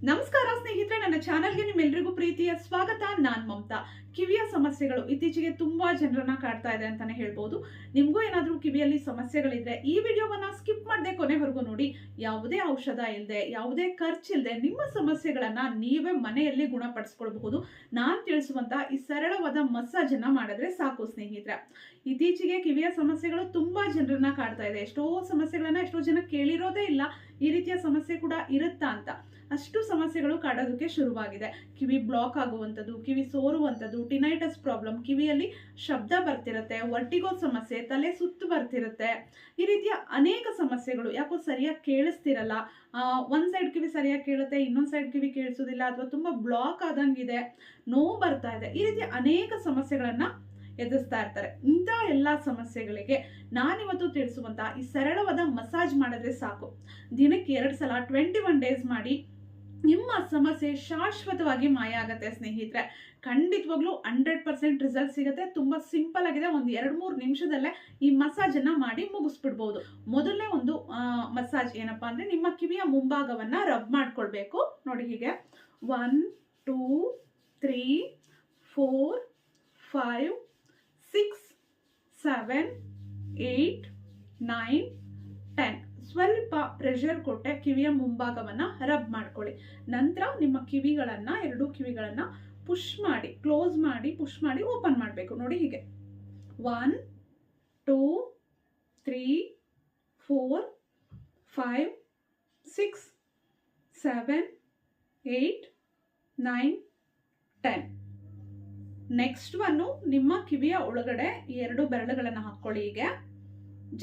ನಮಸ್ಕಾರ ಸ್ನೇಹಿತರೆ, ನನ್ನ ಚಾನೆಲ್ಗೆ ನಿಮ್ಮೆಲ್ಲರಿಗೂ ಪ್ರೀತಿಯ ಸ್ವಾಗತ. ನಾನ್ ಮಮತಾ. ಕಿವಿಯ ಸಮಸ್ಯೆಗಳು ಇತ್ತೀಚೆಗೆ ತುಂಬಾ ಜನರನ್ನ ಕಾಡ್ತಾ ಇದೆ ಅಂತಾನೆ ಹೇಳ್ಬೋದು. ನಿಮ್ಗೂ ಏನಾದ್ರೂ ಕಿವಿಯಲ್ಲಿ ಸಮಸ್ಯೆಗಳಿದ್ರೆ ಈ ವಿಡಿಯೋವನ್ನ ಸ್ಕಿಪ್ ಮಾಡದೆ ಕೊನೆವರೆಗೂ ನೋಡಿ. ಯಾವುದೇ ಔಷಧ ಇಲ್ಲದೆ, ಯಾವುದೇ ಖರ್ಚಿಲ್ಲದೆ ನಿಮ್ಮ ಸಮಸ್ಯೆಗಳನ್ನ ನೀವೇ ಮನೆಯಲ್ಲಿ ಗುಣಪಡಿಸ್ಕೊಳ್ಬಹುದು. ನಾನ್ ತಿಳಿಸುವಂತ ಈ ಸರಳವಾದ ಮಸಾಜ್ ಅನ್ನ ಮಾಡಿದ್ರೆ ಸಾಕು ಸ್ನೇಹಿತರೆ. ಇತ್ತೀಚೆಗೆ ಕಿವಿಯ ಸಮಸ್ಯೆಗಳು ತುಂಬಾ ಜನರನ್ನ ಕಾಡ್ತಾ ಇದೆ. ಎಷ್ಟೋ ಸಮಸ್ಯೆಗಳನ್ನ ಎಷ್ಟೋ ಜನ ಕೇಳಿರೋದೇ ಇಲ್ಲ, ಈ ರೀತಿಯ ಸಮಸ್ಯೆ ಕೂಡ ಇರುತ್ತಾ ಅಂತ. ಅಷ್ಟು ಸಮಸ್ಯೆಗಳು ಕಾಡೋದಕ್ಕೆ ಶುರುವಾಗಿದೆ. ಕಿವಿ ಬ್ಲಾಕ್ ಆಗುವಂಥದ್ದು, ಕಿವಿ ಸೋರುವಂಥದ್ದು, ಟಿನೈಟಸ್ ಪ್ರಾಬ್ಲಮ್, ಕಿವಿಯಲ್ಲಿ ಶಬ್ದ ಬರ್ತಿರುತ್ತೆ, ವರ್ಟಿಗೋ ಸಮಸ್ಯೆ, ತಲೆ ಸುತ್ತು ಬರ್ತಿರುತ್ತೆ. ಈ ರೀತಿಯ ಅನೇಕ ಸಮಸ್ಯೆಗಳು. ಯಾಕೋ ಸರಿಯಾಗಿ ಕೇಳಿಸ್ತಿರಲ್ಲ, ಒಂದ್ ಸೈಡ್ ಕಿವಿ ಸರಿಯಾಗಿ ಕೇಳುತ್ತೆ, ಇನ್ನೊಂದ್ ಸೈಡ್ ಕಿವಿ ಕೇಳಿಸೋದಿಲ್ಲ, ಅಥವಾ ತುಂಬಾ ಬ್ಲಾಕ್ ಆದಂಗಿದೆ, ನೋವು ಬರ್ತಾ ಇದೆ. ಈ ರೀತಿಯ ಅನೇಕ ಸಮಸ್ಯೆಗಳನ್ನ ಎದುರಿಸ್ತಾ ಇರ್ತಾರೆ. ಇಂಥ ಎಲ್ಲಾ ಸಮಸ್ಯೆಗಳಿಗೆ ನಾನಿವತ್ತು ತಿಳಿಸುವಂತಹ ಈ ಸರಳವಾದ ಮಸಾಜ್ ಮಾಡಿದ್ರೆ ಸಾಕು. ದಿನಕ್ಕೆ 2 ಸಲ 21 ಡೇಸ್ ಮಾಡಿ ನಿಮ್ಮ ಸಮಸ್ಯೆ ಶಾಶ್ವತವಾಗಿ ಮಾಯ ಆಗತ್ತೆ ಸ್ನೇಹಿತರೆ. ಖಂಡಿತವಾಗ್ಲೂ 100% ರಿಸಲ್ಟ್ ಸಿಗುತ್ತೆ. ತುಂಬಾ ಸಿಂಪಲ್ ಆಗಿದೆ. ಒಂದು 2-3 ನಿಮಿಷದಲ್ಲೇ ಈ ಮಸಾಜ್ ಅನ್ನ ಮಾಡಿ ಮುಗಿಸ್ಬಿಡ್ಬಹುದು. ಮೊದಲನೇ ಒಂದು ಮಸಾಜ್ ಏನಪ್ಪಾ ಅಂದ್ರೆ, ನಿಮ್ಮ ಕಿವಿಯ ಮುಂಭಾಗವನ್ನ ರಬ್ ಮಾಡ್ಕೊಳ್ಬೇಕು. ನೋಡಿ ಹೀಗೆ 1 2 3 4 5 6 7 8 9 10 ಸ್ವಲ್ಪ ಪ್ರೆಷರ್ ಕೊಟ್ಟೆ ಕಿವಿಯ ಮುಂಭಾಗವನ್ನ ರಬ್ ಮಾಡ್ಕೊಳ್ಳಿ. ನಂತರ ನಿಮ್ಮ ಕಿವಿಗಳನ್ನ, 2 ಕಿವಿಗಳನ್ನ ಪುಷ್ ಮಾಡಿ, ಕ್ಲೋಸ್ ಮಾಡಿ, ಪುಷ್ ಮಾಡಿ ಓಪನ್ ಮಾಡಬೇಕು. ನೋಡಿ ಹೀಗೆ 1 2 3 4 5 6 7 8 9 10. ನೆಕ್ಸ್ಟ್ ಒನ್, ನಿಮ್ಮ ಕಿವಿಯ ಒಳಗಡೆ 2 ಬೆರಳುಗಳನ್ನ ಹಾಕೊಳ್ಳಿ. ಹೀಗೆ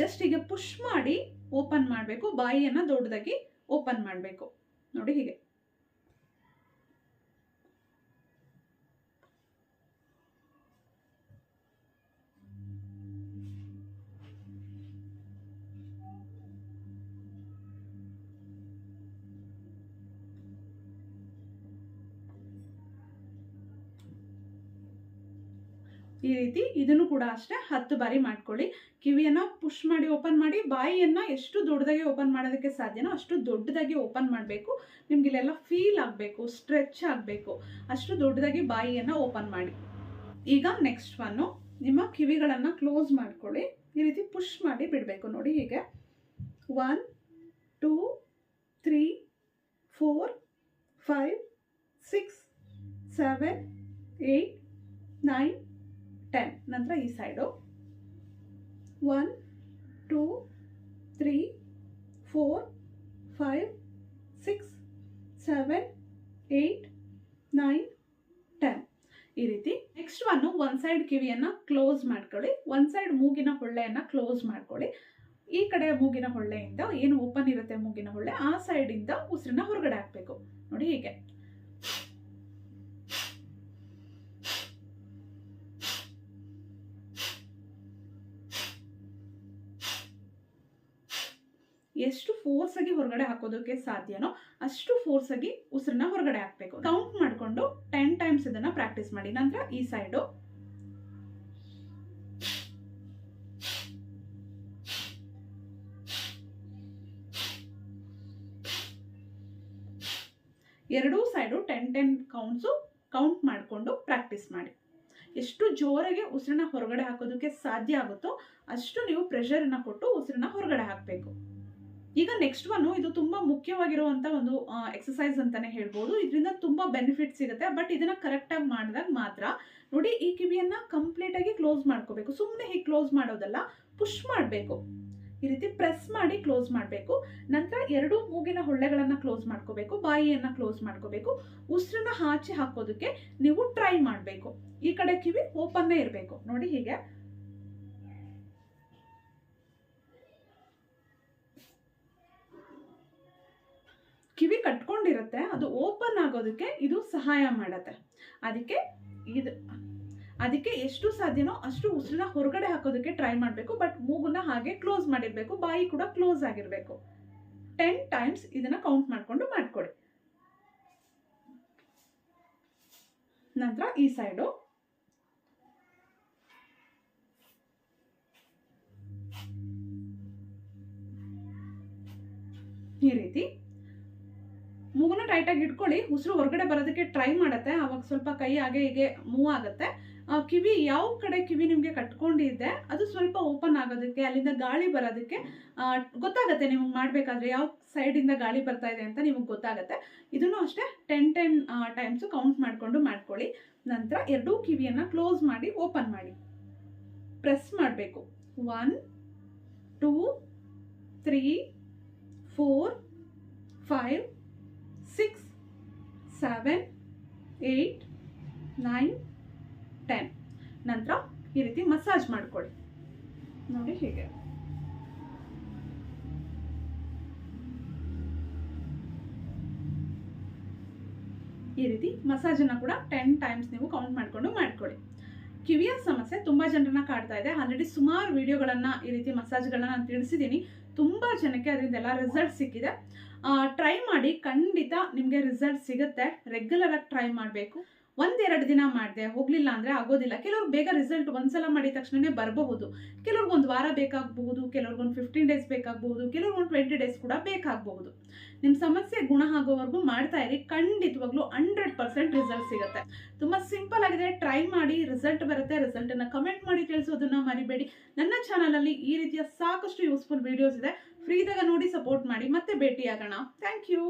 ಜಸ್ಟ್ ಹೀಗೆ ಪುಷ್ ಮಾಡಿ ಓಪನ್ ಮಾಡಬೇಕು. ಬಾಯಿಯನ್ನ ದೊಡ್ಡದಾಗಿ ಓಪನ್ ಮಾಡಬೇಕು. ನೋಡಿ ಹೀಗೆ. ಈ ರೀತಿ ಇದನ್ನು ಕೂಡ ಅಷ್ಟೇ 10 ಬಾರಿ ಮಾಡ್ಕೊಳ್ಳಿ. ಕಿವಿಯನ್ನ ಪುಷ್ ಮಾಡಿ ಓಪನ್ ಮಾಡಿ, ಬಾಯಿಯನ್ನ ಎಷ್ಟು ದೊಡ್ಡದಾಗಿ ಓಪನ್ ಮಾಡೋದಕ್ಕೆ ಸಾಧ್ಯನೋ ಅಷ್ಟು ದೊಡ್ಡದಾಗಿ ಓಪನ್ ಮಾಡಬೇಕು. ನಿಮ್ಗೆ ಇಲ್ಲೆಲ್ಲ ಫೀಲ್ ಆಗಬೇಕು, ಸ್ಟ್ರೆಚ್ ಆಗಬೇಕು, ಅಷ್ಟು ದೊಡ್ಡದಾಗಿ ಬಾಯಿಯನ್ನ ಓಪನ್ ಮಾಡಿ. ಈಗ ನೆಕ್ಸ್ಟ್ ಒನ್, ನಿಮ್ಮ ಕಿವಿಗಳನ್ನ ಕ್ಲೋಸ್ ಮಾಡ್ಕೊಳ್ಳಿ. ಈ ರೀತಿ ಪುಷ್ ಮಾಡಿ ಬಿಡಬೇಕು. ನೋಡಿ ಹೀಗೆ 1 2 3 4 5 6 7 8 9 10. ನಂತರ ಈ ಸೈಡು 1 2 3 4 5 6 7 8 9 10. ಈ ರೀತಿ. ನೆಕ್ಸ್ಟ್ ಒನ್, ಒಂದ್ ಸೈಡ್ ಕಿವಿಯನ್ನ ಕ್ಲೋಸ್ ಮಾಡ್ಕೊಳ್ಳಿ. ಒಂದ್ ಸೈಡ್ ಮೂಗಿನ ಹೊಳ್ಳೆಯನ್ನ ಕ್ಲೋಸ್ ಮಾಡ್ಕೊಳ್ಳಿ. ಈ ಕಡೆ ಮೂಗಿನ ಹೊಳ್ಳೆಯಿಂದ ಏನು ಓಪನ್ ಇರುತ್ತೆ ಮೂಗಿನ ಹೊಳ್ಳೆ, ಆ ಸೈಡ್ ಇಂದ ಉಸಿರನ್ನ ಹೊರಗಡೆ ಹಾಕ್ಬೇಕು. ನೋಡಿ ಹೀಗೆ. ಎಷ್ಟು ಫೋರ್ಸ್ ಆಗಿ ಹೊರಗಡೆ ಹಾಕೋದಕ್ಕೆ ಸಾಧ್ಯನೋ ಅಷ್ಟು ಫೋರ್ಸ್ ಆಗಿ ಉಸಿರನ್ನ ಹೊರಗಡೆ ಹಾಕ್ಬೇಕು. ಕೌಂಟ್ ಮಾಡ್ಕೊಂಡು 10 ಟೈಮ್ಸ್ ಇದನ್ನ ಪ್ರಾಕ್ಟೀಸ್ ಮಾಡಿ. ನಂತರ ಈ ಸೈಡು ಎರಡೂ ಸೈಡು 10 ಕೌಂಟ್ಸು ಕೌಂಟ್ ಮಾಡಿಕೊಂಡು ಪ್ರಾಕ್ಟೀಸ್ ಮಾಡಿ. ಎಷ್ಟು ಜೋರಾಗಿ ಉಸಿರನ್ನ ಹೊರಗಡೆ ಹಾಕೋದಕ್ಕೆ ಸಾಧ್ಯ ಆಗುತ್ತೋ ಅಷ್ಟು ನೀವು ಪ್ರೆಷರ್ನ ಕೊಟ್ಟು ಉಸಿರನ್ನ ಹೊರಗಡೆ ಹಾಕಬೇಕು. ಈಗ ನೆಕ್ಸ್ಟ್ ಒನ್, ಇದು ತುಂಬಾ ಮುಖ್ಯವಾಗಿರುವಂತ ಒಂದು ಎಕ್ಸಸೈಸ್ ಅಂತಾನೆ ಹೇಳ್ಬೋದು. ಇದರಿಂದ ತುಂಬಾ ಬೆನಿಫಿಟ್ ಸಿಗುತ್ತೆ. ಬಟ್ ಇದನ್ನ ಕರೆಕ್ಟ್ ಆಗಿ ಮಾಡಿದಾಗ ಮಾತ್ರ. ನೋಡಿ, ಈ ಕಿವಿಯನ್ನ ಕಂಪ್ಲೀಟ್ ಆಗಿ ಕ್ಲೋಸ್ ಮಾಡ್ಕೋಬೇಕು. ಸುಮ್ಮನೆ ಹೀಗೆ ಕ್ಲೋಸ್ ಮಾಡೋದಲ್ಲ, ಪುಷ್ ಮಾಡಬೇಕು. ಈ ರೀತಿ ಪ್ರೆಸ್ ಮಾಡಿ ಕ್ಲೋಸ್ ಮಾಡಬೇಕು. ನಂತರ 2 ಮೂಗಿನ ಹೊಳ್ಳೆಗಳನ್ನ ಕ್ಲೋಸ್ ಮಾಡ್ಕೋಬೇಕು, ಬಾಯಿಯನ್ನ ಕ್ಲೋಸ್ ಮಾಡ್ಕೋಬೇಕು. ಉಸಿರನ್ನ ಆಚೆ ಹಾಕೋದಕ್ಕೆ ನೀವು ಟ್ರೈ ಮಾಡಬೇಕು. ಈ ಕಡೆ ಕಿವಿ ಓಪನ್ನೇ ಇರಬೇಕು. ನೋಡಿ ಹೀಗೆ. ಕಿವಿ ಕಟ್ಕೊಂಡಿರುತ್ತೆ, ಅದು ಓಪನ್ ಆಗೋದಕ್ಕೆ ಇದು ಸಹಾಯ ಮಾಡತ್ತೆ. ಅದಕ್ಕೆ ಎಷ್ಟು ಸಾಧ್ಯನೋ ಅಷ್ಟು ಉಸಿರನ್ನ ಹೊರಗಡೆ ಹಾಕೋದಕ್ಕೆ ಟ್ರೈ ಮಾಡಬೇಕು. ಬಟ್ ಮೂಗನ್ನ ಹಾಗೆ ಕ್ಲೋಸ್ ಮಾಡಿರ್ಬೇಕು, ಬಾಯಿ ಕೂಡ ಕ್ಲೋಸ್ ಆಗಿರ್ಬೇಕು. 10 ಟೈಮ್ಸ್ ಇದನ್ನ ಕೌಂಟ್ ಮಾಡ್ಕೊಂಡು ಮಾಡ್ಕೊಳ್ಳಿ. ನಂತರ ಈ ಸೈಡು ಈ ರೀತಿ ಮೂಗನ್ನ ಟೈಟಾಗಿ ಇಟ್ಕೊಳ್ಳಿ. ಉಸಿರು ಹೊರಗಡೆ ಬರೋದಕ್ಕೆ ಟ್ರೈ ಮಾಡುತ್ತೆ, ಆವಾಗ ಸ್ವಲ್ಪ ಕೈ ಹಾಗೆ ಹೀಗೆ ಮೂವ್ ಆಗುತ್ತೆ. ಕಿವಿ ಯಾವ ಕಡೆ ಕಿವಿ ನಿಮಗೆ ಕಟ್ಕೊಂಡಿದೆ ಅದು ಸ್ವಲ್ಪ ಓಪನ್ ಆಗೋದಕ್ಕೆ, ಅಲ್ಲಿಂದ ಗಾಳಿ ಬರೋದಕ್ಕೆ ಗೊತ್ತಾಗುತ್ತೆ. ನಿಮಗೆ ಮಾಡಬೇಕಾದ್ರೆ ಯಾವ ಸೈಡಿಂದ ಗಾಳಿ ಬರ್ತಾ ಇದೆ ಅಂತ ನಿಮಗೆ ಗೊತ್ತಾಗುತ್ತೆ. ಇದನ್ನು ಅಷ್ಟೇ 10 ಟೈಮ್ಸು ಕೌಂಟ್ ಮಾಡಿಕೊಂಡು ಮಾಡ್ಕೊಳ್ಳಿ. ನಂತರ ಎರಡೂ ಕಿವಿಯನ್ನು ಕ್ಲೋಸ್ ಮಾಡಿ ಓಪನ್ ಮಾಡಿ ಪ್ರೆಸ್ ಮಾಡಬೇಕು. 1 2 3 4 5 6 7 8 9 10. ನಂತರ ಈ ರೀತಿ ಮಸಾಜ್ ಮಾಡ್ಕೊಳ್ಳಿ. ನೋಡಿ ಹೀಗೆ. ಈ ರೀತಿ ಮಸಾಜನ್ನು ಕೂಡ 10 ಟೈಮ್ಸ್ ನೀವು ಕೌಂಟ್ ಮಾಡಿಕೊಂಡು ಮಾಡ್ಕೊಳ್ಳಿ. ಕಿವಿಯ ಸಮಸ್ಯೆ ತುಂಬ ಜನರನ್ನ ಕಾಡ್ತಾ ಇದೆ. ಆಲ್ರೆಡಿ ಸುಮಾರು ವಿಡಿಯೋಗಳನ್ನು ಈ ರೀತಿ ಮಸಾಜ್ಗಳನ್ನ ನಾನು ತಿಳಿಸಿದ್ದೀನಿ. ತುಂಬ ಜನಕ್ಕೆ ಅದರಿಂದೆಲ್ಲ ರಿಸಲ್ಟ್ ಸಿಕ್ಕಿದೆ. ಟ್ರೈ ಮಾಡಿ, ಖಂಡಿತ ನಿಮಗೆ ರಿಸಲ್ಟ್ ಸಿಗುತ್ತೆ. ರೆಗ್ಯುಲರ್ ಆಗಿ ಟ್ರೈ ಮಾಡಬೇಕು. 1-2 ದಿನ ಮಾಡಿದೆ ಹೋಗಲಿಲ್ಲ ಅಂದರೆ ಆಗೋದಿಲ್ಲ. ಕೆಲವ್ರು ಬೇಗ ರಿಸಲ್ಟ್ ಒಂದ್ಸಲ ಮಾಡಿದ ತಕ್ಷಣನೇ ಬರಬಹುದು. ಕೆಲವ್ರಿಗೆ 1 ವಾರ ಬೇಕಾಗಬಹುದು, ಕೆಲವ್ರಿಗೆ 15 ಡೇಸ್ ಬೇಕಾಗಬಹುದು, ಕೆಲವ್ರಿಗೆ 20 ಡೇಸ್ ಕೂಡ ಬೇಕಾಗಬಹುದು. ನಿಮ್ಮ ಸಮಸ್ಯೆ ಗುಣ ಆಗೋವರೆಗೂ ಮಾಡ್ತಾ ಇರಿ, ಖಂಡಿತವಾಗ್ಲೂ 100% ರಿಸಲ್ಟ್ ಸಿಗುತ್ತೆ. ತುಂಬ ಸಿಂಪಲ್ ಆಗಿದೆ, ಟ್ರೈ ಮಾಡಿ, ರಿಸಲ್ಟ್ ಬರುತ್ತೆ. ರಿಸಲ್ಟನ್ನು ಕಮೆಂಟ್ ಮಾಡಿ ತಿಳಿಸೋದನ್ನ ಮರಿಬೇಡಿ. ನನ್ನ ಚಾನಲಲ್ಲಿ ಈ ರೀತಿಯ ಸಾಕಷ್ಟು ಯೂಸ್ಫುಲ್ ವಿಡಿಯೋಸ್ ಇದೆ. ಫ್ರೀದಾಗ ನೋಡಿ ಸಪೋರ್ಟ್ ಮಾಡಿ. ಮತ್ತೆ ಭೇಟಿಯಾಗೋಣ. Thank you.